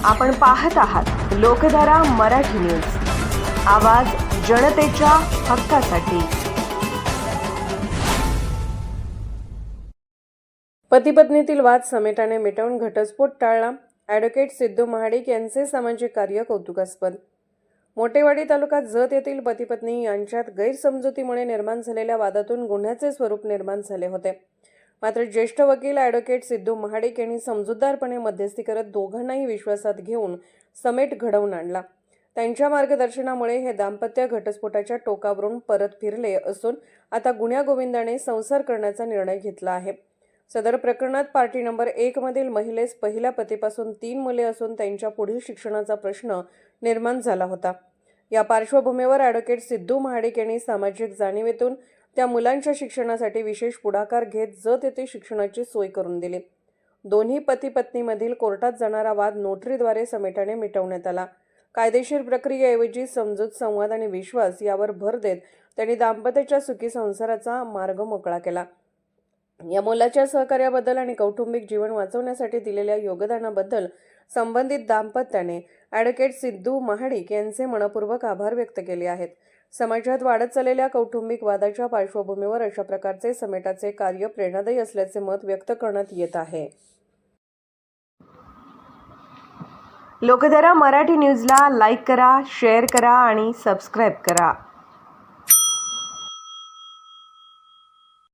आपण पाहत आहात लोकधारा मराठी न्यूज, आवाज जनतेच्या हक्कासाठी। पती पत्नीतील वाद समेटाने मिटवून घटस्फोट टाळला। ॲडव्होकेट सिद्धू महाडिक यांचे सामाजिक कार्य कौतुकास्पद। मोठेवाडी तालुक्यात जत येथील पती पत्नी यांच्यात गैरसमजुतीमुळे निर्माण झालेल्या वादातून गुन्ह्याचे स्वरूप निर्माण झाले होते। मात्र ज्येष्ठ वकील ॲडव्होकेट सिद्धू महाडिक यांनी समजूतदारपणे मध्यस्थी करत दोघांनाही विश्वासात घेऊन समेट घडवून आणला। त्यांच्या मार्गदर्शनामुळे हे दाम्पत्य घटस्फोटाच्या टोकावरून परत फिरले असून आता गुण्यागोविंदाने संसार करण्याचा निर्णय घेतला आहे। सदर प्रकरणात पार्टी नंबर 1 मधील महिलेस पहिल्या पतीपासून 3 मुले असून त्यांच्या पुढील शिक्षणाचा प्रश्न निर्माण झाला होता। या पार्श्वभूमीवर ॲडव्होकेट सिद्धू महाडिक यांनी सामाजिक जाणीवेतून त्या मुलांच्या शिक्षणासाठी विशेष पुढाकार घेत जत येथे शिक्षणाची सोय करून दिली। दोन्ही पती पत्नीमधील कोर्टात जाणारा वाद नोटरीद्वारे समेटाने मिटवण्यात आला। कायदेशीर प्रक्रियेऐवजी समजूत, संवाद आणि विश्वास यावर भर देत त्यांनी दाम्पत्याच्या सुखी संसाराचा मार्ग मोकळा केला। या मुलाच्या सहकार्याबद्दल आणि कौटुंबिक जीवन वाचवण्यासाठी दिलेल्या योगदानाबद्दल संबंधित दाम्पत्याने ॲडव्होकेट सिद्धू महाडिक यांचे मनपूर्वक आभार व्यक्त केले आहेत। समाजात वाढत चाललेल्या कौटुंबिक वादाच्या पार्श्वभूमीवर अशा प्रकारचे समेटाचे कार्य प्रेरणादायी असल्याचे मत व्यक्त करण्यात येत आहे। लोकधारा मराठी न्यूजला लाईक करा, शेअर करा आणि सबस्क्राईब करा।